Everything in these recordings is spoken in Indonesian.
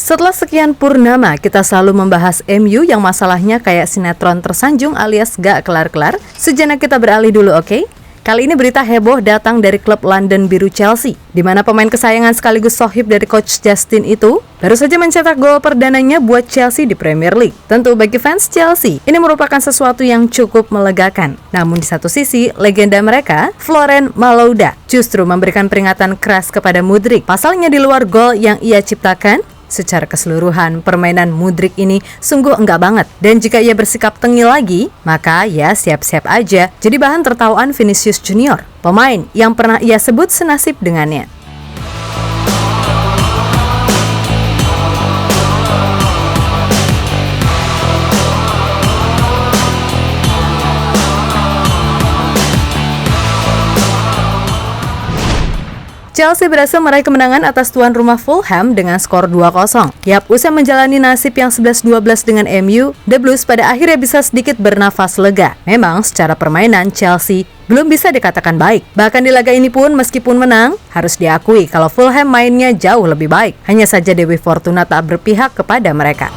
Setelah sekian purnama, kita selalu membahas MU yang masalahnya kayak sinetron tersanjung alias gak kelar-kelar. Sejenak kita beralih dulu, oke? Kali ini berita heboh datang dari klub London Biru Chelsea, di mana pemain kesayangan sekaligus sohib dari Coach Justin itu baru saja mencetak gol perdananya buat Chelsea di Premier League. Tentu bagi fans Chelsea, ini merupakan sesuatu yang cukup melegakan. Namun di satu sisi, legenda mereka, Florent Malouda, justru memberikan peringatan keras kepada Mudryk. Pasalnya di luar gol yang ia ciptakan, secara keseluruhan, permainan Mudryk ini sungguh enggak banget. Dan jika ia bersikap tengil lagi, maka ya siap-siap aja jadi bahan tertawaan Vinicius Junior, pemain yang pernah ia sebut senasib dengannya. Chelsea berhasil meraih kemenangan atas tuan rumah Fulham dengan skor 2-0. Yap, usai menjalani nasib yang 11-12 dengan MU, The Blues pada akhirnya bisa sedikit bernafas lega. Memang secara permainan Chelsea belum bisa dikatakan baik. Bahkan di laga ini pun meskipun menang, harus diakui kalau Fulham mainnya jauh lebih baik. Hanya saja Dewi Fortuna tak berpihak kepada mereka.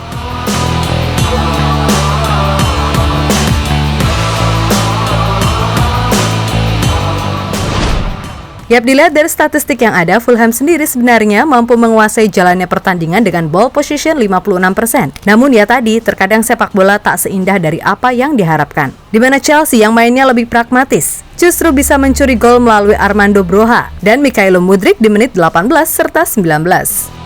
Yap, dilihat dari statistik yang ada, Fulham sendiri sebenarnya mampu menguasai jalannya pertandingan dengan ball position 56%. Namun ya tadi, terkadang sepak bola tak seindah dari apa yang diharapkan. Di mana Chelsea yang mainnya lebih pragmatis, justru bisa mencuri gol melalui Armando Broja dan Mykhailo Mudryk di menit 18 serta 19.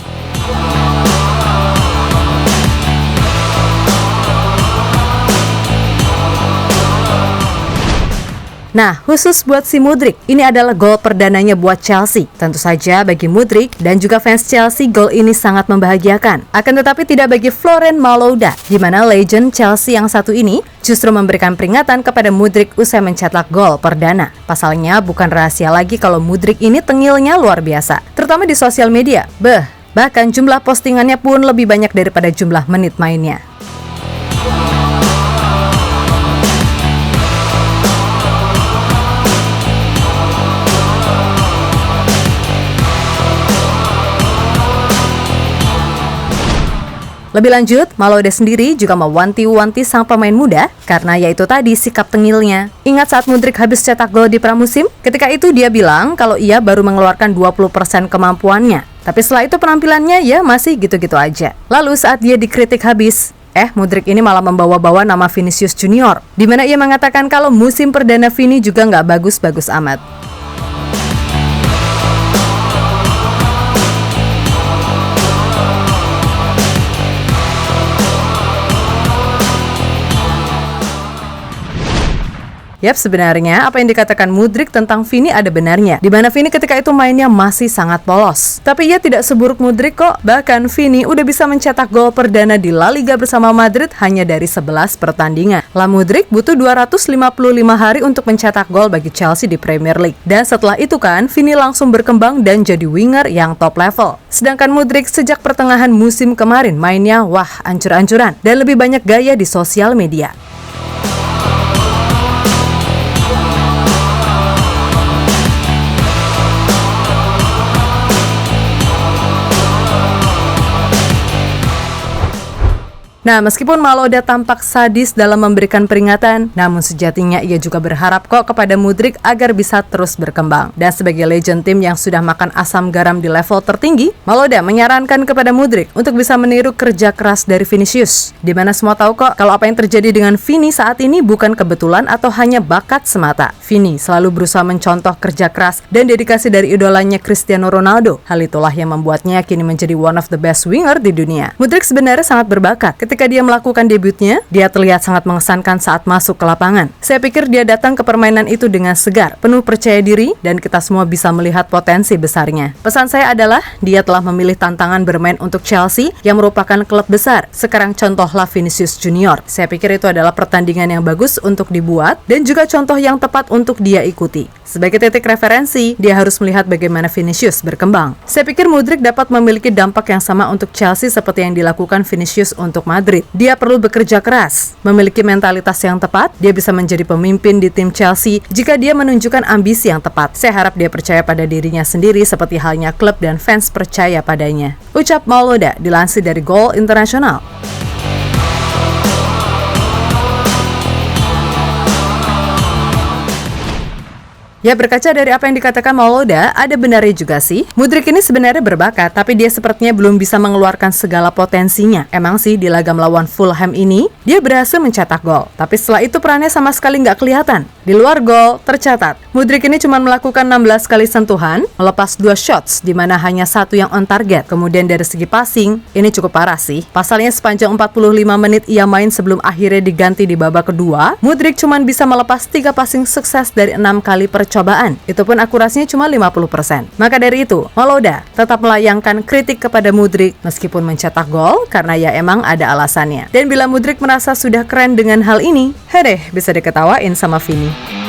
Nah, khusus buat si Mudryk, ini adalah gol perdananya buat Chelsea. Tentu saja bagi Mudryk dan juga fans Chelsea, gol ini sangat membahagiakan. Akan tetapi tidak bagi Florent Malouda, di mana legend Chelsea yang satu ini justru memberikan peringatan kepada Mudryk usai mencetak gol perdana. Pasalnya bukan rahasia lagi kalau Mudryk ini tengilnya luar biasa, terutama di sosial media. Bahkan jumlah postingannya pun lebih banyak daripada jumlah menit mainnya. Lebih lanjut, Malouda sendiri juga mewanti-wanti sang pemain muda karena yaitu tadi sikap tengilnya. Ingat saat Mudryk habis cetak gol di pramusim? Ketika itu dia bilang kalau ia baru mengeluarkan 20% kemampuannya. Tapi setelah itu penampilannya ya masih gitu-gitu aja. Lalu saat dia dikritik habis, Mudryk ini malah membawa-bawa nama Vinicius Junior, di mana ia mengatakan kalau musim perdana Vini juga nggak bagus-bagus amat. Yap, sebenarnya apa yang dikatakan Mudryk tentang Vini ada benarnya, di mana Vini ketika itu mainnya masih sangat polos. Tapi ia tidak seburuk Mudryk kok. Bahkan Vini udah bisa mencetak gol perdana di La Liga bersama Madrid hanya dari 11 pertandingan. Lah Mudryk butuh 255 hari untuk mencetak gol bagi Chelsea di Premier League. Dan setelah itu kan, Vini langsung berkembang dan jadi winger yang top level. Sedangkan Mudryk sejak pertengahan musim kemarin mainnya wah ancur-ancuran dan lebih banyak gaya di sosial media. Nah, meskipun Malouda tampak sadis dalam memberikan peringatan, namun sejatinya ia juga berharap kok kepada Mudryk agar bisa terus berkembang. Dan sebagai legend tim yang sudah makan asam garam di level tertinggi, Malouda menyarankan kepada Mudryk untuk bisa meniru kerja keras dari Vinicius. Dimana semua tahu kok kalau apa yang terjadi dengan Vini saat ini bukan kebetulan atau hanya bakat semata. Vini selalu berusaha mencontoh kerja keras dan dedikasi dari idolanya Cristiano Ronaldo. Hal itulah yang membuatnya kini menjadi one of the best winger di dunia. Mudryk sebenarnya sangat berbakat. Ketika dia melakukan debutnya, dia terlihat sangat mengesankan saat masuk ke lapangan. Saya pikir dia datang ke permainan itu dengan segar, penuh percaya diri, dan kita semua bisa melihat potensi besarnya. Pesan saya adalah, dia telah memilih tantangan bermain untuk Chelsea yang merupakan klub besar. Sekarang contohlah Vinicius Junior. Saya pikir itu adalah pertandingan yang bagus untuk dibuat, dan juga contoh yang tepat untuk dia ikuti. Sebagai titik referensi, dia harus melihat bagaimana Vinicius berkembang. Saya pikir Mudryk dapat memiliki dampak yang sama untuk Chelsea seperti yang dilakukan Vinicius untuk Madrid. Madrid. Dia perlu bekerja keras, memiliki mentalitas yang tepat, dia bisa menjadi pemimpin di tim Chelsea jika dia menunjukkan ambisi yang tepat. Saya harap dia percaya pada dirinya sendiri seperti halnya klub dan fans percaya padanya. Ucap Malouda dilansir dari Goal International. Ya, berkaca dari apa yang dikatakan Malouda, ada benarnya juga sih. Mudryk ini sebenarnya berbakat, tapi dia sepertinya belum bisa mengeluarkan segala potensinya. Emang sih di laga melawan Fulham ini, dia berhasil mencetak gol. Tapi setelah itu perannya sama sekali nggak kelihatan. Di luar gol, tercatat, Mudryk ini cuma melakukan 16 kali sentuhan, melepas 2 shots, di mana hanya 1 yang on target. Kemudian dari segi passing, ini cukup parah sih. Pasalnya sepanjang 45 menit ia main sebelum akhirnya diganti di babak kedua, Mudryk cuma bisa melepas 3 passing sukses dari 6 kali percobaan. Itu pun akurasinya cuma 50%. Maka dari itu, Malouda tetap melayangkan kritik kepada Mudryk meskipun mencetak gol karena ya emang ada alasannya. Dan bila Mudryk merasa sudah keren dengan hal ini, bisa diketawain sama Vini.